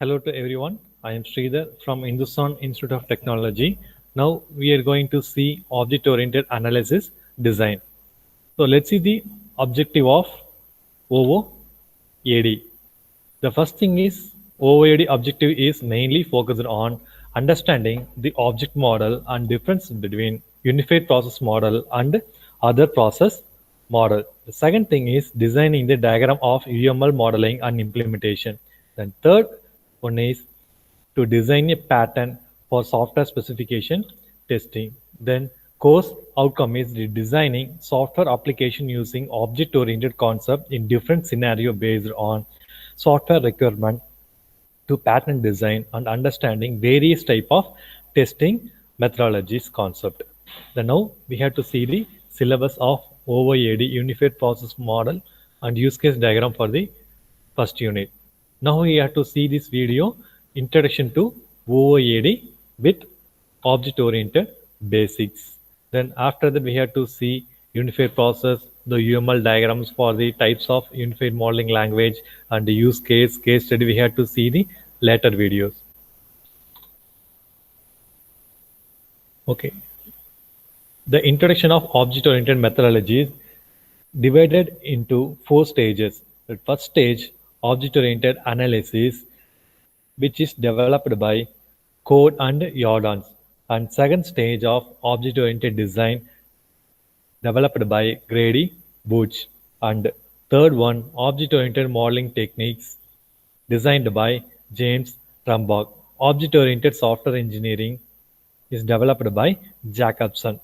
Hello to everyone. I am Sridhar from Hindustan Institute of Technology. Now we are going to see object-oriented analysis design. So let's see the objective of OOAD. The first thing is OOAD objective is mainly focused on understanding the object model and difference between unified process model and other process model. The second thing is designing the diagram of UML modeling and implementation. Then third one is to design a pattern for software specification testing. Then course outcome is designing software application using object-oriented concept in different scenario based on software requirement to pattern design and understanding various type of testing methodologies concept. Then now we have to see the syllabus of OOAD Unified Process Model and use case diagram for the first unit. Now we have to see this video introduction to OOAD with object oriented basics. Then after that we have to see unified process, the UML diagrams for the types of unified modeling language and the use case study. We have to see the later videos. Okay. The introduction of object oriented methodology is divided into 4 stages. The first stage, object oriented analysis, which is developed by Code and Jordans, and second stage of object-oriented design developed by Grady Booch, and third one, object-oriented modeling techniques designed by James Trumbach. Object-oriented software engineering is developed by Jacobson.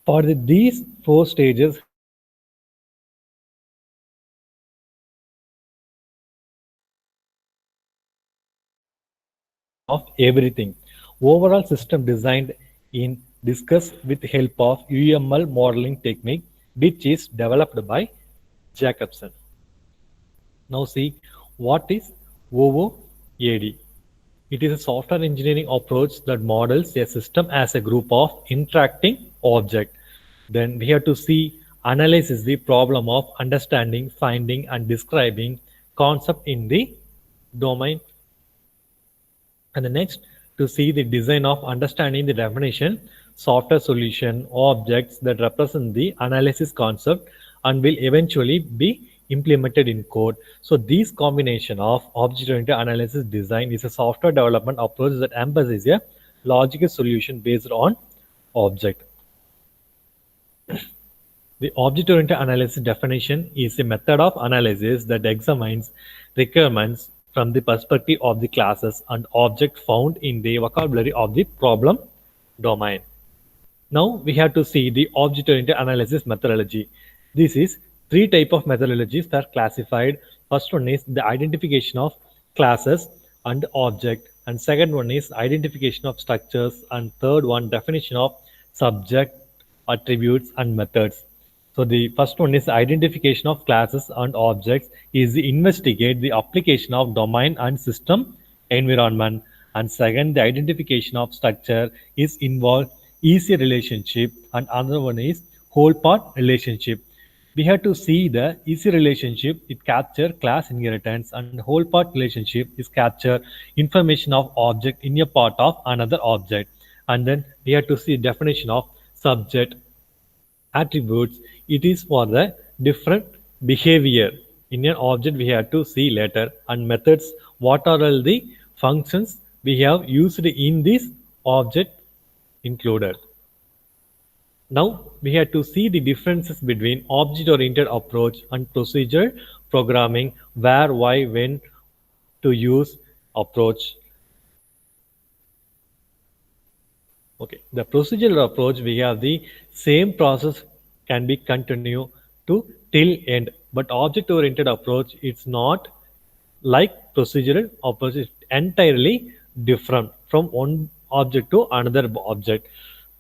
For these 4 stages of everything. Overall system designed in discuss with help of UML modeling technique, which is developed by Jacobson. Now see what is OOAD. It is a software engineering approach that models a system as a group of interacting objects. Then we have to see analysis the problem of understanding, finding, and describing concept in the domain. And the next, to see the design of understanding the definition, software solution, objects that represent the analysis concept and will eventually be implemented in code. So this combination of object-oriented analysis design is a software development approach that emphasizes a logical solution based on object. The object-oriented analysis definition is a method of analysis that examines requirements from the perspective of the classes and objects found in the vocabulary of the problem domain. Now we have to see the object-oriented analysis methodology. This is 3 types of methodologies that are classified. First one is the identification of classes and object, and second one is identification of structures, and third one definition of subject, attributes, and methods. So the first one is identification of classes and objects is investigate the application of domain and system environment. And second, the identification of structure is involve easy relationship, and another one is whole part relationship. We have to see the easy relationship, it capture class inheritance, and whole part relationship is capture information of object in a part of another object. And then we have to see definition of subject, attributes, it is for the different behavior in an object we have to see later, and methods, what are all the functions we have used in this object included. Now we have to see the differences between object-oriented approach and procedure programming, where, why, when to use approach. Okay, the procedural approach, we have the same process can be continued to till end, but object-oriented approach, it's not like procedural approach, it's entirely different from one object to another object.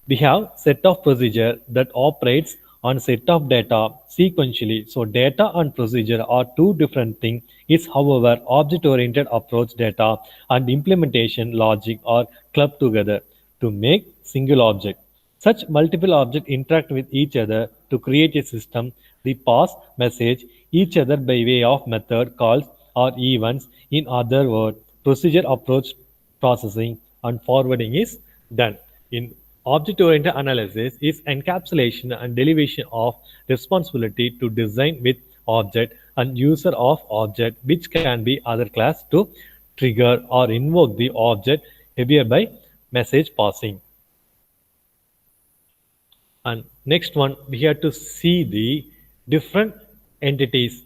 We have set of procedure that operates on set of data sequentially. So data and procedure are 2 different things. Is however object-oriented approach data and implementation logic are clubbed together to make single object. Such multiple objects interact with each other to create a system. They pass message each other by way of method called or events. In other words, procedure approach processing and forwarding is done. In object-oriented analysis is encapsulation and derivation of responsibility to design with object and user of object, which can be other class to trigger or invoke the object here by message passing. And next one, we have to see the different entities.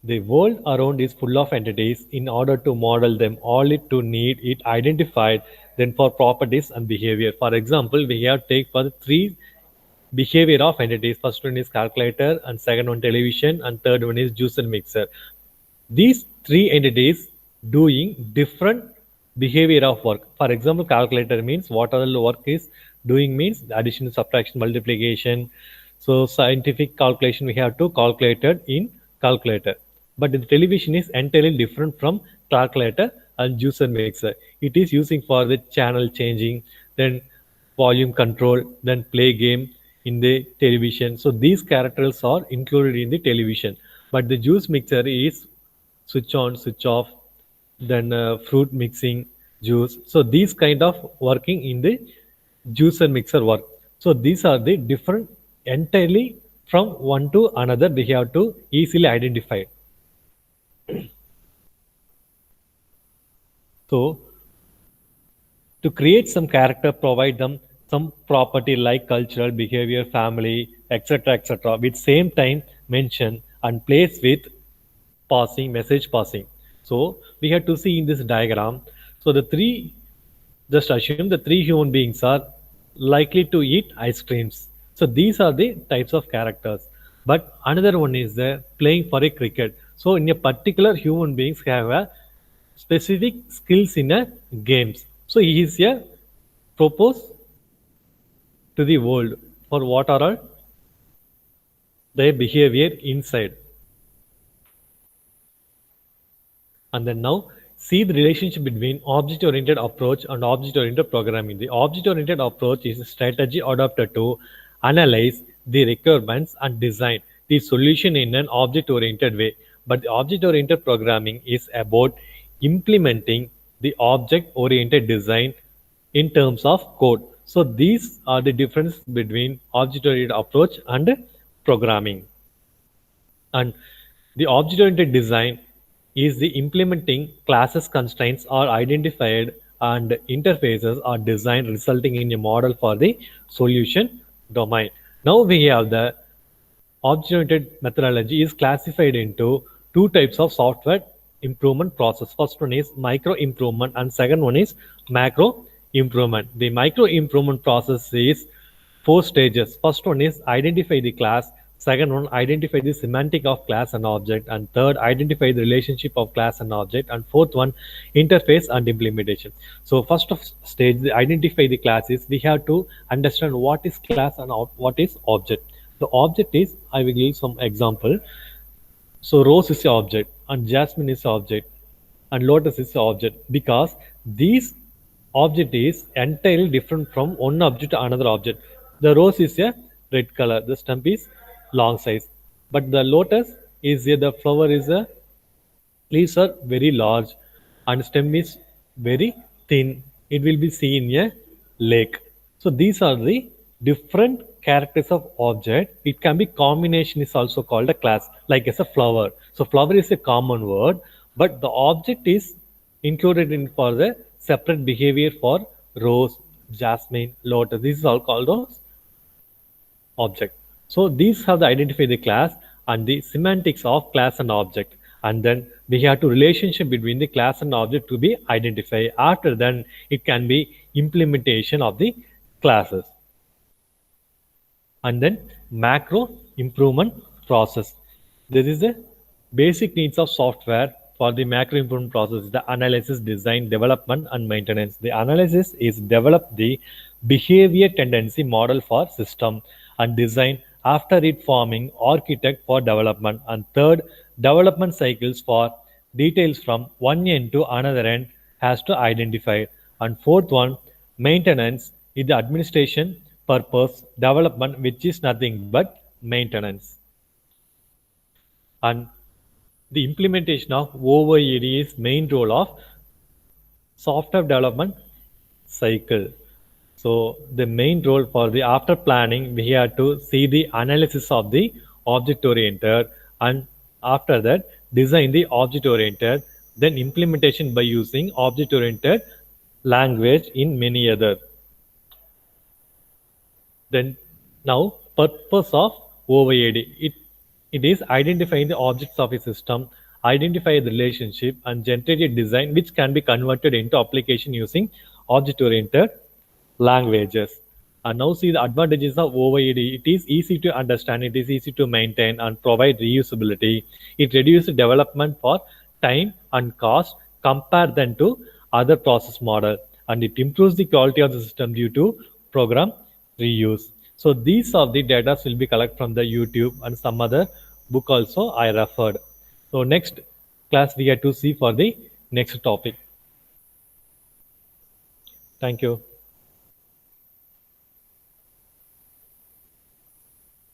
The world around is full of entities. In order to model them, all it to need it identified then for properties and behavior. For example, we have take for the three behavior of entities. First one is calculator, and second one television, and third one is juicer mixer. These three entities doing different behavior of work. For example, calculator means what all the work is doing means addition, subtraction, multiplication. So scientific calculation we have to calculate it in calculator. But the television is entirely different from calculator and juicer mixer. It is using for the channel changing, then volume control, then play game in the television. So these characters are included in the television. But the juice mixer is switch on, switch off, then fruit mixing, juice. So these kind of working in the juicer mixer work. So these are the different entirely from one to another. We have to easily identify. So to create some character, provide them some property like cultural, behavior, family, etc., etc. With same time mention and place with passing, message passing. So we have to see in this diagram. So the three, just assume the three human beings are likely to eat ice creams. So these are the types of characters. But another one is the playing for a cricket. So in a particular human beings have a specific skills in a games. So he is a propose to the world for what are their behavior inside. And then now see the relationship between object-oriented approach and object-oriented programming. The object-oriented approach is a strategy adopted to analyze the requirements and design the solution in an object-oriented way. But the object-oriented programming is about implementing the object-oriented design in terms of code. So these are the difference between object-oriented approach and programming. And the object-oriented design is the implementing classes constraints are identified and interfaces are designed resulting in a model for the solution domain. Now we have the object-oriented methodology is classified into two types of software improvement process. First one is micro improvement and second one is macro improvement. The micro improvement process is four stages. First one is identify the class. Second one, identify the semantic of class and object. And third, identify the relationship of class and object. And fourth one, interface and implementation. So first of stage, the identify the classes. We have to understand what is class and what is object. The object is, I will give some example. So rose is the object and jasmine is the object and lotus is the object because these object is entirely different from one object to another object. The rose is a red color, the stem is long size, but the lotus is the flower is a leaves are very large and stem is very thin. It will be seen in a lake. So these are the different characters of object. It can be combination is also called a class, like as a flower. So flower is a common word, but the object is included in for the separate behavior for rose, jasmine, lotus. This is all called as object. So these have to identify the class and the semantics of class and object. And then we have to relationship between the class and object to be identified. After then it can be implementation of the classes. And then macro improvement process. This is the basic needs of software for the macro improvement process, the analysis, design, development, and maintenance. The analysis is develop the behavior tendency model for system and design after it forming architect for development. And third, development cycles for details from one end to another end has to identify. And fourth one, maintenance is the administration purpose development, which is nothing but maintenance. And The implementation of OOAD is main role of software development cycle. So the main role for the after planning, we have to see the analysis of the object oriented, and after that design the object oriented, then implementation by using object oriented language in many other. Then now purpose of OOAD, it is identifying the objects of a system, identify the relationship, and generate a design which can be converted into application using object oriented languages. And now see the advantages of OOAD. It is easy to understand, it is easy to maintain and provide reusability. It reduces development for time and cost compared than to other process model, and it improves the quality of the system due to program reuse. So these of the data will be collected from the YouTube and some other book also I referred. So next class we have to see for the next topic. Thank you.